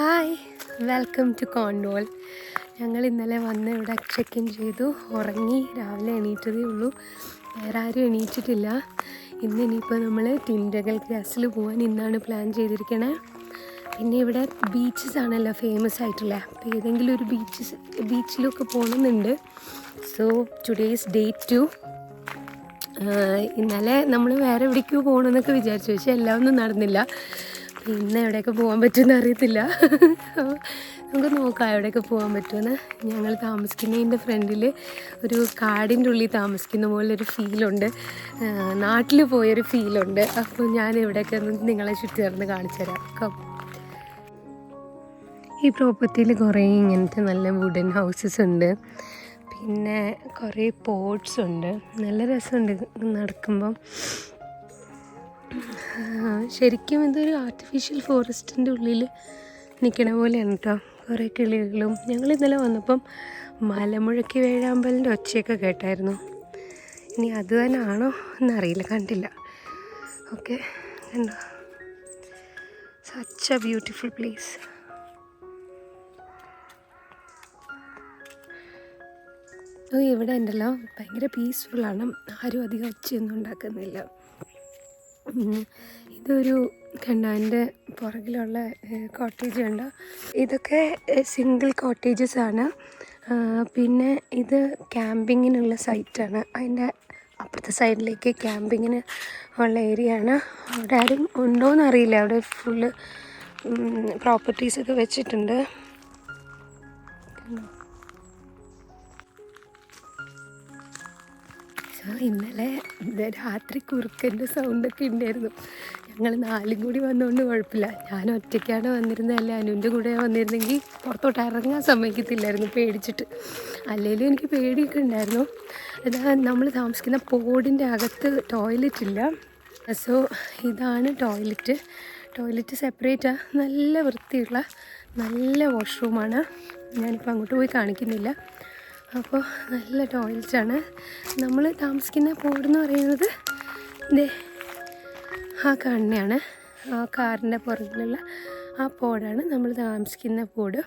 Hi, welcome to കോൺവോൾ. ഞങ്ങൾ ഇന്നലെ വന്ന് ഇവിടെ ചെക്ക് ഇൻ ചെയ്തു, ഉറങ്ങി, രാവിലെ എണീറ്റതേ ഉള്ളൂ. വേറെ ആരും എണീറ്റിട്ടില്ല. ഇനിയിപ്പോൾ നമ്മൾ ടിൻഡഗൽ ഗ്രാസിൽ പോകാൻ ഇന്നാണ് പ്ലാൻ ചെയ്തിരിക്കണേ. പിന്നെ ഇവിടെ ബീച്ചസ് ആണല്ലോ ഫേമസ് ആയിട്ടുള്ള, അപ്പോൾ ഏതെങ്കിലും ഒരു ബീച്ചിലൊക്കെ പോകണമെന്നുണ്ട്. So today is day 2. ഇന്നലെ നമ്മൾ വേറെ എവിടേക്കോ പോകണമെന്നൊക്കെ വിചാരിച്ചു, പക്ഷേ എല്ലാം ഒന്നും നടന്നില്ല. പിന്നെ എവിടെയൊക്കെ പോകാൻ പറ്റുമെന്ന് അറിയത്തില്ല. നമുക്ക് നോക്കാം എവിടെയൊക്കെ പോകാൻ പറ്റുമെന്ന്. ഞങ്ങൾ താമസിക്കുന്നതിൻ്റെ ഫ്രണ്ടിൽ ഒരു കാടിൻ്റെ ഉള്ളിൽ താമസിക്കുന്ന പോലൊരു ഫീലുണ്ട്, നാട്ടിൽ പോയൊരു ഫീലുണ്ട്. അപ്പോൾ ഞാൻ ഇവിടെയൊക്കെ ഒന്ന് നിങ്ങളെ ചുറ്റി കാണിച്ചു തരാം. ഈ പ്രോപ്പർട്ടിയിൽ കുറേ ഇങ്ങനത്തെ നല്ല വുഡൻ ഹൗസസ് ഉണ്ട്, പിന്നെ കുറേ പോട്ട്സ് ഉണ്ട്. നല്ല രസമുണ്ട് നടക്കുമ്പം. ശരിക്കും ഇതൊരു ആർട്ടിഫിഷ്യൽ ഫോറസ്റ്റിൻ്റെ ഉള്ളിൽ നിൽക്കണ പോലെയാണ് കേട്ടോ. കുറേ കിളികളും. ഞങ്ങൾ ഇന്നലെ വന്നപ്പം മലമുഴക്കി വേഴാമ്പലിൻ്റെ ഒച്ചയൊക്കെ കേട്ടായിരുന്നു. ഇനി അത് തന്നെ ആണോ എന്നറിയില്ല, കണ്ടില്ല. ഓക്കെ, കണ്ടോ, സച്ച് എ ബ്യൂട്ടിഫുൾ പ്ലേസ്. ഇവിടെ ഉണ്ടല്ലോ ഭയങ്കര പീസ്ഫുള്ളാണ്, ആരും അധികം ഒച്ചയൊന്നും ഉണ്ടാക്കുന്നില്ല. ഇതൊരു കണ്ട എൻ്റെ പുറകിലുള്ള കോട്ടേജ് കണ്ടോ, ഇതൊക്കെ സിംഗിൾ കോട്ടേജസ് ആണ്. പിന്നെ ഇത് ക്യാമ്പിങ്ങിനുള്ള സൈറ്റാണ്. അതിൻ്റെ അപ്പുറത്തെ സൈഡിലേക്ക് ക്യാമ്പിങ്ങിന് ഉള്ള ഏരിയ ആണ്. അവിടെ ആരും ഉണ്ടോയെന്നറിയില്ല, അവിടെ ഫുള്ള് പ്രോപ്പർട്ടീസൊക്കെ വെച്ചിട്ടുണ്ട്. ഇന്നലെ രാത്രി കുറുക്കൻ്റെ സൗണ്ടൊക്കെ ഉണ്ടായിരുന്നു. ഞങ്ങൾ 4 കൂടി വന്നുകൊണ്ട് കുഴപ്പമില്ല. ഞാൻ ഒറ്റയ്ക്കാണ് വന്നിരുന്നത്, അനുവിൻ്റെ കൂടെ വന്നിരുന്നെങ്കിൽ പുറത്തോട്ട് ഇറങ്ങാൻ സമ്മതിക്കത്തില്ലായിരുന്നു പേടിച്ചിട്ട്. അല്ലെങ്കിലും എനിക്ക് പേടിയൊക്കെ ഉണ്ടായിരുന്നു. നമ്മൾ താമസിക്കുന്ന പോഡിൻ്റെ അകത്ത് ടോയ്ലറ്റ് ഇല്ല. സോ ഇതാണ് ടോയ്ലറ്റ് സെപ്പറേറ്റാണ്. നല്ല വൃത്തിയുള്ള നല്ല വാഷ്റൂമാണ്. ഞാനിപ്പോൾ അങ്ങോട്ട് പോയി കാണിക്കുന്നില്ല. അപ്പോൾ നല്ല ടോയ്ലറ്റാണ്. നമ്മൾ താമസിക്കുന്ന പോടെന്ന് പറയുന്നത് ഇതേ ആ കാണുന്നതാണ്, ആ കാറിൻ്റെ പുറകിലുള്ള ആ പോടാണ് നമ്മൾ താമസിക്കുന്ന പോട്.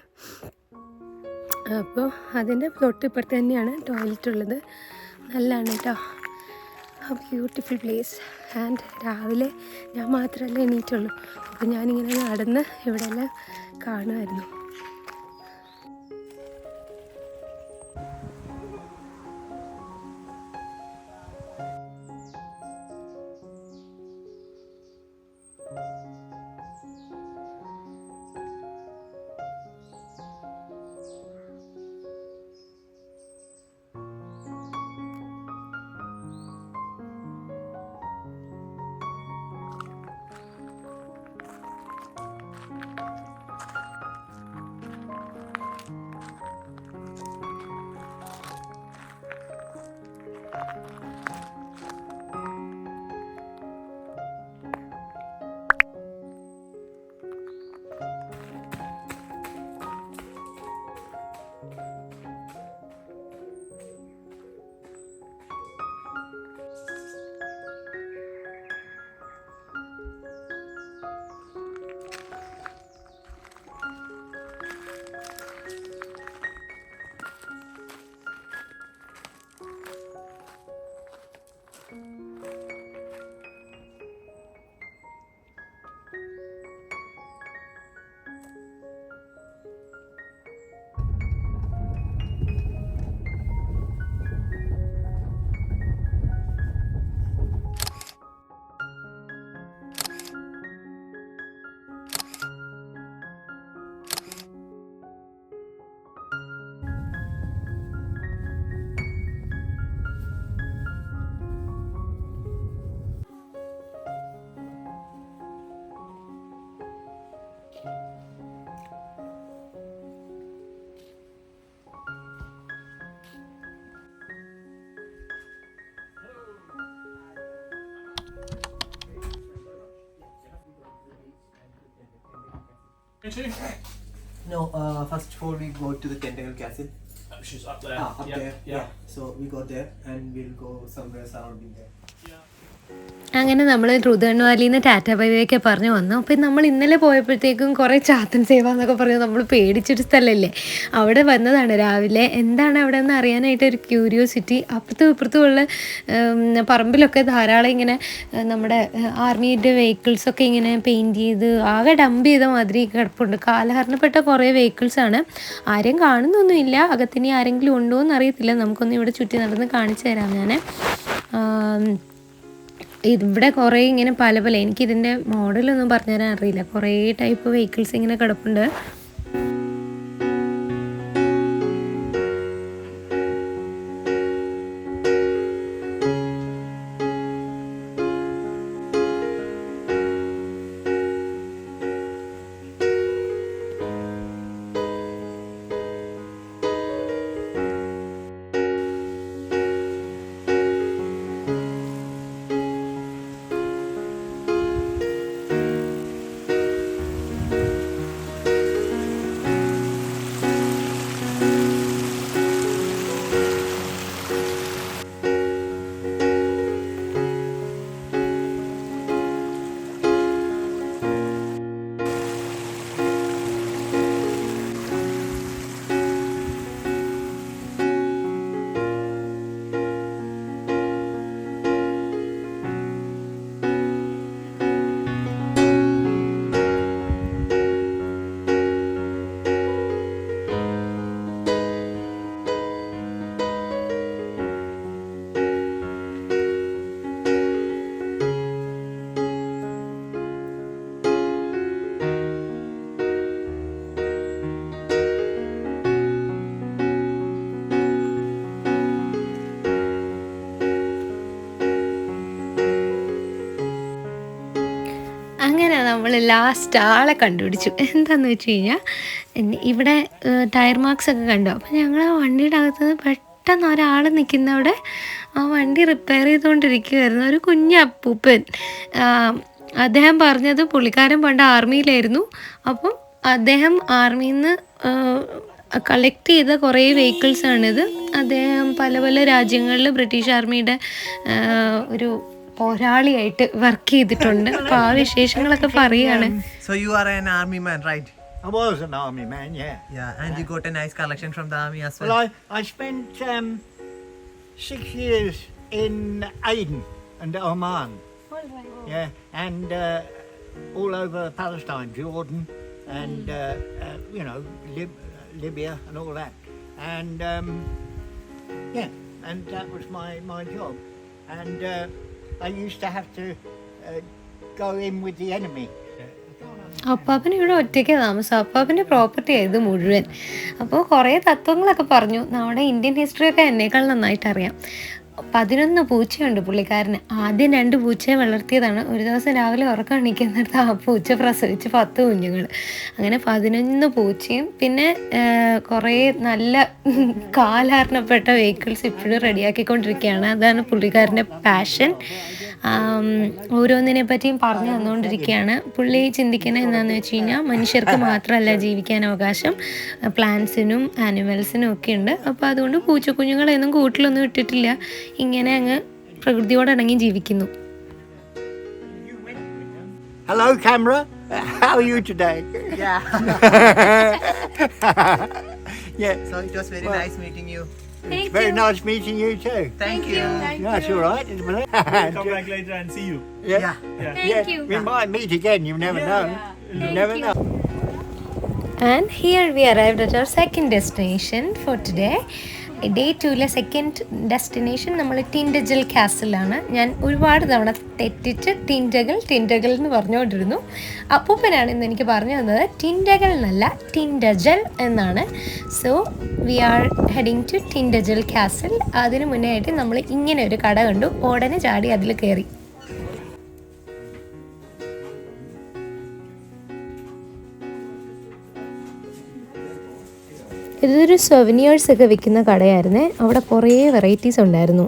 അപ്പോൾ അതിൻ്റെ തൊട്ടിപ്പുറത്ത് തന്നെയാണ് ടോയ്ലറ്റ് ഉള്ളത്. നല്ലതാണ് കേട്ടോ, ആ ബ്യൂട്ടിഫുൾ പ്ലേസ്. ആൻഡ് രാവിലെ ഞാൻ മാത്രമല്ല എണീറ്റുള്ളൂ, അപ്പോൾ ഞാനിങ്ങനെ നടന്ന് ഇവിടെയെല്ലാം കാണുമായിരുന്നു. No, first of all we go to the Tentacle Castle. Which is up there. Up there. Yeah. So we go there and we'll go somewhere surrounding there. Yeah. അങ്ങനെ നമ്മൾ റുദൺവാലിയിൽ നിന്ന് ടാറ്റ ബൈബൈയൊക്കെ പറഞ്ഞു വന്നു. അപ്പം നമ്മൾ ഇന്നലെ പോയപ്പോഴത്തേക്കും കുറേ ചാത്തൻ സേവ എന്നൊക്കെ പറഞ്ഞ് നമ്മൾ പേടിച്ചൊരു സ്ഥലമല്ലേ, അവിടെ വന്നതാണ് രാവിലെ. എന്താണ് അവിടെ നിന്ന് അറിയാനായിട്ട് ഒരു ക്യൂരിയോസിറ്റി. അപ്പുറത്തും ഇപ്പുറത്തുമുള്ള പറമ്പിലൊക്കെ ധാരാളം ഇങ്ങനെ നമ്മുടെ ആർമിയുടെ വെഹിക്കിൾസൊക്കെ ഇങ്ങനെ പെയിൻറ്റ് ചെയ്ത് ആകെ ഡംപ് ചെയ്ത മാതിരി കിടപ്പുണ്ട്. കാലഹരണപ്പെട്ട കുറേ വെഹിക്കിൾസാണ്. ആരെയും കാണുന്നൊന്നുമില്ല. അകത്തിനി ആരെങ്കിലും ഉണ്ടോ എന്ന് അറിയത്തില്ല. നമുക്കൊന്ന് ഇവിടെ ചുറ്റി നടന്ന് കാണിച്ചു തരാം ഞാൻ. ഇവിടെ കുറേ ഇങ്ങനെ പല പല, എനിക്കിതിൻ്റെ മോഡലൊന്നും പറഞ്ഞുതരാൻ അറിയില്ല, കുറേ ടൈപ്പ് വെഹിക്കിൾസ് ഇങ്ങനെ കിടപ്പുണ്ട്. അങ്ങനെ നമ്മൾ ലാസ്റ്റ് ആളെ കണ്ടുപിടിച്ചു. എന്താണെന്ന് വെച്ച് കഴിഞ്ഞാൽ ഇവിടെ ടയർ മാർക്സ് ഒക്കെ കണ്ടു. അപ്പോൾ ഞങ്ങൾ ആ വണ്ടിയുടെ അകത്ത് പെട്ടെന്ന് ഒരാൾ നിൽക്കുന്നവിടെ ആ വണ്ടി റിപ്പയർ ചെയ്തുകൊണ്ടിരിക്കുകയായിരുന്നു. ഒരു കുഞ്ഞപ്പൂപ്പൻ. അദ്ദേഹം പറഞ്ഞത് പുള്ളിക്കാരൻ പണ്ട് ആർമിയിലായിരുന്നു. അപ്പം അദ്ദേഹം ആർമിയിൽ നിന്ന് കളക്ട് ചെയ്ത കുറേ വെഹിക്കിൾസാണിത്. അദ്ദേഹം പല പല രാജ്യങ്ങളിൽ ബ്രിട്ടീഷ് ആർമിയുടെ ഒരു പോരാളിയായിട്ട് വർക്ക് ചെയ്തിട്ടുണ്ട്. അപ്പോൾ ആ വിശേഷങ്ങളൊക്കെ പറയുകയാണ്. So you are an army man, right? I was an army man, yeah. Yeah, and you got a nice collection from the army as well. Well, I spent 6 years in Aden and Oman. Yeah, and all over Palestine, Jordan, and Libya and all that. And yeah, and that was my job. And I used to have to go in with the enemy. അപ്പാപ്പന് ഇവിടെ ഒറ്റയ്ക്ക് താമസം. അപ്പാപ്പൻ്റെ property ആയത് മുഴുവൻ. അപ്പോൾ കുറേ തത്വങ്ങളൊക്കെ പറഞ്ഞു. നമ്മുടെ Indian ഹിസ്റ്ററിയൊക്കെ എന്നേക്കാൾ നന്നായിട്ട് അറിയാം. 11 പൂച്ചയുണ്ട് പുള്ളിക്കാരന്. ആദ്യം 2 പൂച്ചയെ വളർത്തിയതാണ്. ഒരു ദിവസം രാവിലെ ഉറക്കം എണീക്കുന്നിടത്ത് ആ പൂച്ച പ്രസവിച്ച് 10 കുഞ്ഞുങ്ങൾ. അങ്ങനെ 11 പൂച്ചയും പിന്നെ കുറേ നല്ല കാലഹരണപ്പെട്ട വെഹിക്കിൾസ് ഇപ്പോഴും റെഡിയാക്കിക്കൊണ്ടിരിക്കുകയാണ്. അതാണ് പുള്ളിക്കാരൻ്റെ പാഷൻ. ഓരോന്നിനെ പറ്റിയും പറഞ്ഞു തന്നുകൊണ്ടിരിക്കുകയാണ്. പുള്ളി ചിന്തിക്കുന്നത് എന്താണെന്ന് വെച്ച് കഴിഞ്ഞാൽ മനുഷ്യർക്ക് മാത്രമല്ല ജീവിക്കാൻ അവകാശം, പ്ലാന്റ്സിനും ആനിമൽസിനും ഒക്കെ ഉണ്ട്. അപ്പോൾ അതുകൊണ്ട് പൂച്ചക്കുഞ്ഞുങ്ങളെയൊന്നും കൂട്ടിലൊന്നും ഇട്ടിട്ടില്ല. ഇങ്ങനെ അങ്ങ് പ്രകൃതിയോട് ഇണങ്ങി ജീവിക്കുന്നു. Hello, camera. How are you today? Yeah. Yeah. So it was very nice meeting you. It's very nice meeting you too. Thank you. That's all right, isn't it? Come back later and see you. Yeah. Thank you. We might meet again. You never know. You never know. And here we arrived at our second destination for today. Day 2-ലെ second destination നമ്മൾ Tintagel കാസിലാണ്. ഞാൻ ഒരുപാട് തവണ തെറ്റിച്ച് ടിൻഡഗൽ എന്ന് പറഞ്ഞുകൊണ്ടിരുന്നു. അപ്പൂപ്പനാണ് ഇന്ന് എനിക്ക് പറഞ്ഞു തന്നത് ടിൻഡഗൽ എന്നല്ല ടിൻഡജൽ എന്നാണ്. So we are heading to Tintagel castle. അതിന് മുന്നേ ആയിട്ട് നമ്മൾ ഇങ്ങനെ ഒരു കട കണ്ടു. ഉടനെ ചാടി അതിൽ കയറി. ഇതൊരു സൊവനിയേഴ്സ് ഒക്കെ വിൽക്കുന്ന കടയായിരുന്നേ. അവിടെ കുറേ വെറൈറ്റീസ് ഉണ്ടായിരുന്നു.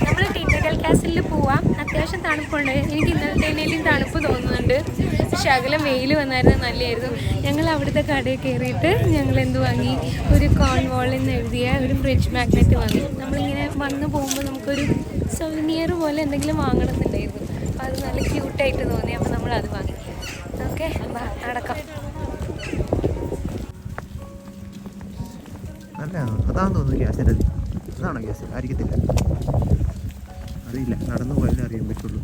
നമ്മൾ ടിൻഡഗൽ കാസിലിൽ പോവാം. അത്യാവശ്യം തണുപ്പുണ്ട്. എനിക്ക് ഇന്നലത്തേനേലും തണുപ്പ് തോന്നുന്നുണ്ട്. ശകലം വെയിൽ വന്നായിരുന്നു, നല്ലതായിരുന്നു. ഞങ്ങൾ അവിടുത്തെ കടയിൽ കയറിയിട്ട് ഞങ്ങൾ എന്ത് വാങ്ങി, ഒരു കോൺവോൾ എന്ന് എഴുതിയ ഒരു ഫ്രിഡ്ജ് മാഗ്നറ്റ് വാങ്ങി. നമ്മളിങ്ങനെ വന്ന് പോകുമ്പോൾ നമുക്കൊരു സൊവനിയർ പോലെ എന്തെങ്കിലും വാങ്ങണമെന്നുണ്ടായിരുന്നു. അപ്പോൾ അത് നല്ല ക്യൂട്ടായിട്ട് തോന്നി. അപ്പോൾ നമ്മളത് വാങ്ങി. ഓക്കെ, നടക്കാം. അല്ല, അതാണെന്ന് തോന്നുന്നു ഗ്യാസിൻ്റെ. അതാണോ ഗ്യാസ്? ആയിരിക്കത്തില്ല, അറിയില്ല. നടന്നു പോയാലേ അറിയാൻ പറ്റുള്ളൂ.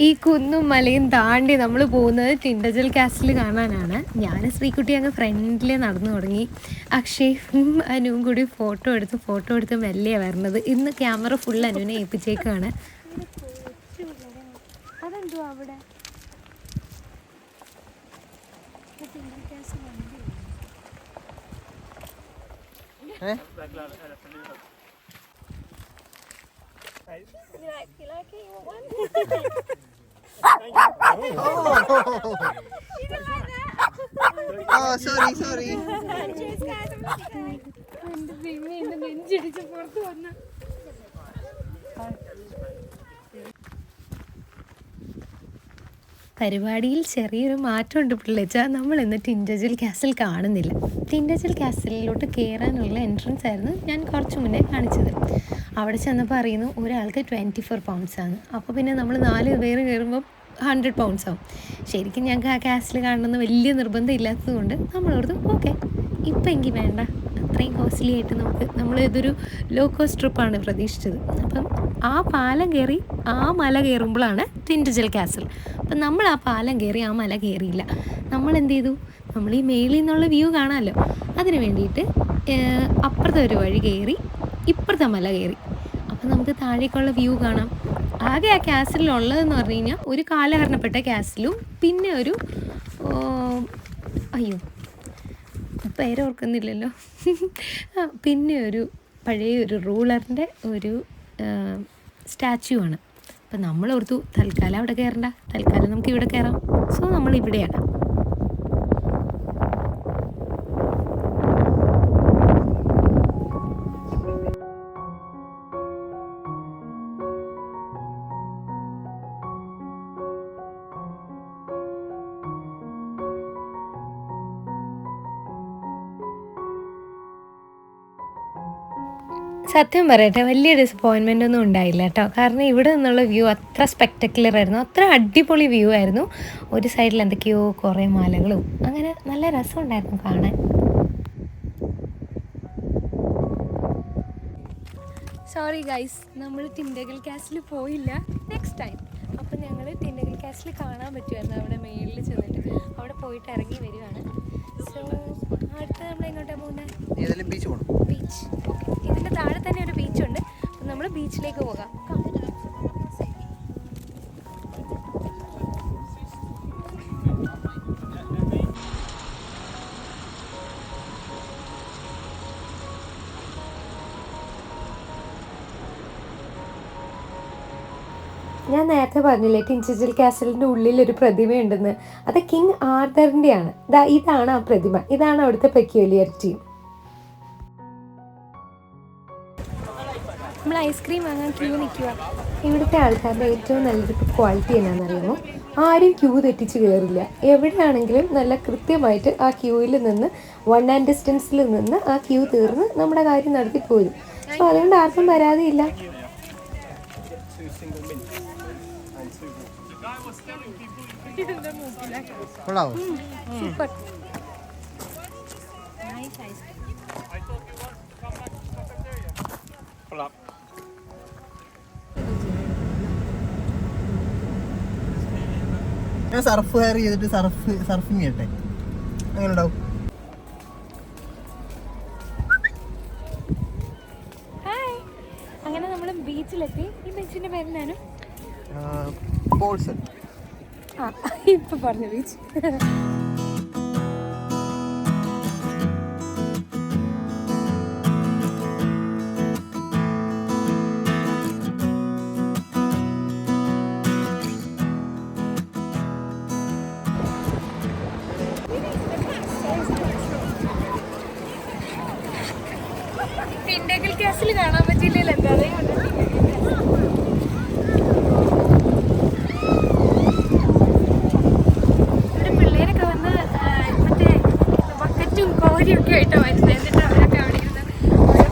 ഈ കുന്നും മലയും താണ്ടി നമ്മൾ പോകുന്നത് ടിൻഡജൽ കാസിൽ കാണാനാണ്. ഞാൻ ശ്രീകുട്ടി അങ്ങ് ഫ്രണ്ടിൽ നടന്നു തുടങ്ങി. അക്ഷയും അനുവും കൂടി ഫോട്ടോ എടുത്ത് മെല്ലെയാണ് വരണത്. ഇന്ന് ക്യാമറ ഫുൾ അനുവിനെ ഏൽപ്പിച്ചേക്കാണ്. അതെന്തോ അവിടെ സോറി. നെഞ്ചിടിച്ച് പുറത്ത് വന്ന പരിപാടിയിൽ ചെറിയൊരു മാറ്റമുണ്ട് പിള്ളേച്ച. നമ്മൾ ഇന്ന് ടിൻഡജൽ കാസിൽ കാണുന്നില്ല. ടിൻഡജൽ കാസിലോട്ട് കയറാനുള്ള എൻട്രൻസ് ആയിരുന്നു ഞാൻ കുറച്ച് മുന്നേ കാണിച്ചത്. അവിടെ ചെന്നപ്പോൾ അറിയുന്നു ഒരാൾക്ക് 24 pounds ആണ്. അപ്പോൾ പിന്നെ നമ്മൾ 4 പേര് കയറുമ്പോൾ 100 pounds ആവും. ശരിക്കും ഞങ്ങൾക്ക് ആ കാസിൽ കാണണമെന്ന് വലിയ നിർബന്ധം ഇല്ലാത്തത് കൊണ്ട് നമ്മളോർത്ത് ഓക്കെ, ഇപ്പം എങ്കിൽ വേണ്ട, അത്രയും കോസ്റ്റ്ലി ആയിട്ട് നമ്മൾ ഇതൊരു ലോ കോസ്റ്റ് ട്രിപ്പാണ് പ്രതീക്ഷിച്ചത്. അപ്പം ആ പാലം കയറി ആ മല കയറുമ്പോഴാണ് ടിൻഡജൽ കാസിൽ. അപ്പം നമ്മൾ ആ പാലം കയറി ആ മല കയറിയില്ല. നമ്മൾ എന്ത് ചെയ്തു, നമ്മൾ ഈ മേളിൽ നിന്നുള്ള വ്യൂ കാണാമല്ലോ, അതിന് വേണ്ടിയിട്ട് അപ്പുറത്തെ ഒരു വഴി കയറി ഇപ്പുറത്തെ മല കയറി. അപ്പം നമുക്ക് താഴേക്കുള്ള വ്യൂ കാണാം. ആകെ ആ കാസിലുള്ളതെന്ന് പറഞ്ഞു കഴിഞ്ഞാൽ ഒരു കാലഹരണപ്പെട്ട കാസിലും പിന്നെ ഒരു പേരോർക്കുന്നില്ലല്ലോ പിന്നെ ഒരു പഴയ ഒരു റൂളറിൻ്റെ ഒരു സ്റ്റാച്യു ആണ്. അപ്പം നമ്മളോർത്തു തൽക്കാലം അവിടെ കയറണ്ട, തൽക്കാലം നമുക്ക് ഇവിടെ കയറാം. സോ നമ്മൾ ഇവിടെയാണ്. സത്യം പറയട്ടെ, വലിയ ഡിസപ്പോയിൻമെൻ്റ് ഒന്നും ഉണ്ടായില്ല കേട്ടോ. കാരണം ഇവിടെ നിന്നുള്ള വ്യൂ അത്ര സ്പെക്ടക്കുലർ ആയിരുന്നു, അത്ര അടിപൊളി വ്യൂ ആയിരുന്നു. ഒരു സൈഡിൽ എന്തൊക്കെയോ കുറേ മലകളും, അങ്ങനെ നല്ല രസമുണ്ടായിരുന്നു കാണാൻ. സോറി ഗൈസ്, നമ്മൾ ടിൻഡജൽ കാസിൽ പോയില്ല, നെക്സ്റ്റ് ടൈം. അപ്പം ഞങ്ങൾ ടിൻഡജൽ കാസിൽ കാണാൻ പറ്റുമായിരുന്നു അവിടെ മേളിൽ ചെന്നിട്ട്. അവിടെ പോയിട്ട് ഇറങ്ങി വരുവാണ്. സോ അടുത്ത് നമ്മൾ എങ്ങോട്ടാണ് പോകുന്നത്? ബീച്ച് പോകണം. ബീച്ച്. ഓക്കെ, ഇതിൻ്റെ താഴെ തന്നെ ഒരു ബീച്ചുണ്ട്. അപ്പം നമ്മൾ ബീച്ചിലേക്ക് പോകാം. ഞാൻ നേരത്തെ പറഞ്ഞില്ലേ ടിൻഡജൽ കാസിലിൻ്റെ ഉള്ളിലൊരു പ്രതിമയുണ്ടെന്ന്. അത് കിങ് ആർതറിൻ്റെയാണ്. ഇതാണ് ആ പ്രതിമ, ഇതാണ് അവിടുത്തെ പെക്യുലിയറിറ്റി. നമ്മൾ ഐസ്ക്രീം വാങ്ങാൻ ക്യൂ നിൽക്കുക. ഇവിടുത്തെ ആൾക്കാരുടെ ഏറ്റവും നല്ലൊരു ക്വാളിറ്റി എന്നാണെന്നറിയുമോ, ആരും ക്യൂ തെറ്റിച്ച് കയറില്ല. എവിടെയാണെങ്കിലും നല്ല കൃത്യമായിട്ട് ആ ക്യൂവിൽ നിന്ന് 1 hand ഡിസ്റ്റൻസിൽ നിന്ന് ആ ക്യൂ തീർന്ന് നമ്മുടെ കാര്യം നടത്തി പോരും. സോ അതുകൊണ്ട് ആർക്കും പരാതിയില്ല. സൂപ്പർ. ഞാൻ സർഫ് ഹെയർ ചെയ്തിട്ട് സർഫിങ് ചെയ്യട്ടെ, അങ്ങനെ ഉണ്ടാവും. ഹായ്, അങ്ങനെ നമ്മൾ ബീച്ചിലെത്തി. ഈ ബീച്ചിൻ്റെ പേരെന്താണ്? പോൾസൺ. ആ ഇപ്പൊ പറഞ്ഞു ബീച്ച്. പിണ്ടക്കൽ കാസിൽ കാണാൻ പറ്റില്ലല്ലോ എന്താ ഇവിടെ പിള്ളേരൊക്കെ വന്ന് മറ്റേ ബക്കറ്റും കോരിയൊക്കെ ആയിട്ടോ വരുന്നത്. എന്നിട്ട് അവരൊക്കെ അവിടെ ഇരുന്ന് ഓരോ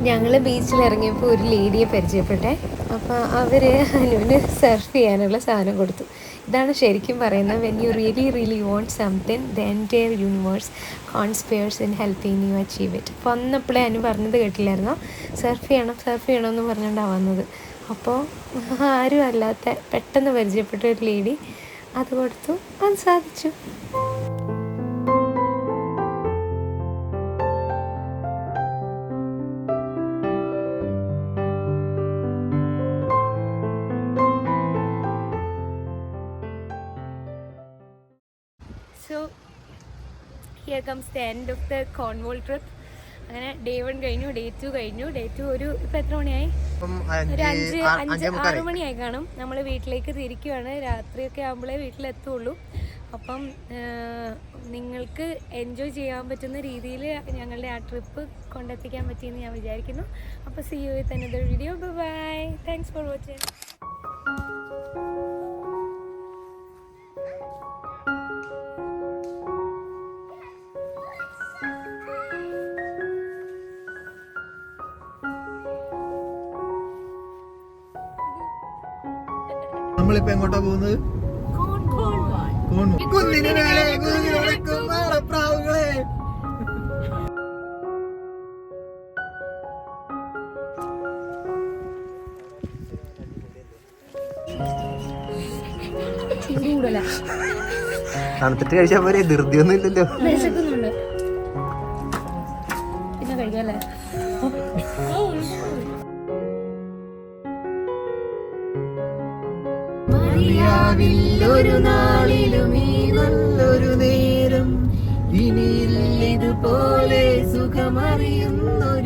ഞങ്ങൾ ബീച്ചിൽ ഇറങ്ങിയപ്പോൾ ഒരു ലേഡിയെ പരിചയപ്പെട്ടെ. അപ്പോൾ അവർ അനുവിന് സർഫ് ചെയ്യാനുള്ള സാധനം കൊടുത്തു. ഇതാണ് ശരിക്കും പറയുന്നത്, when you really want something the entire universe conspires in helping you achieve it. അപ്പോൾ വന്നപ്പോഴേ അനു പറഞ്ഞത് കേട്ടില്ലായിരുന്നോ, സർഫ് ചെയ്യണം എന്ന് പറഞ്ഞുകൊണ്ടാണ് വന്നത്. അപ്പോൾ ആരും അല്ലാത്ത പെട്ടെന്ന് പരിചയപ്പെട്ട ഒരു ലേഡി അത് കൊടുത്തു, അത് സാധിച്ചു. So here comes the end of the Cornwall trip. അങ്ങനെ ഡേ 1 കഴിഞ്ഞു, ഡേ 2 കഴിഞ്ഞു. ഡേ 2 ഒരു ഇപ്പം എത്ര മണിയായി? ഒരു 5-6 മണിയായി കാണും. നമ്മൾ വീട്ടിലേക്ക് തിരിക്കുവാണ്. രാത്രിയൊക്കെ ആകുമ്പോഴേ വീട്ടിലെത്തുള്ളൂ. അപ്പം നിങ്ങൾക്ക് എൻജോയ് ചെയ്യാൻ പറ്റുന്ന രീതിയിൽ ഞങ്ങളുടെ ആ ട്രിപ്പ് കൊണ്ടെത്തിക്കാൻ പറ്റിയെന്ന് ഞാൻ വിചാരിക്കുന്നു. അപ്പോൾ see you with another video. Bye. Thanks for watching. നമ്മളിപ്പോ എങ്ങോട്ടാ പോകുന്നത്? കുന്നിന് മേലെ പ്രാവുകളെ. തണുത്തിട്ട് കഴിച്ചാ പോരെ, ധൃതിയൊന്നും ഇല്ലല്ലോ. വിശക്കുന്നുണ്ട്, പിന്നെ കഴിക്കല്ലേ. ഒരു നാളിലും ഈ നല്ലൊരു നേരം ഇനിയില്ലിതുപോലെ സുഖമറിയുന്നൊരു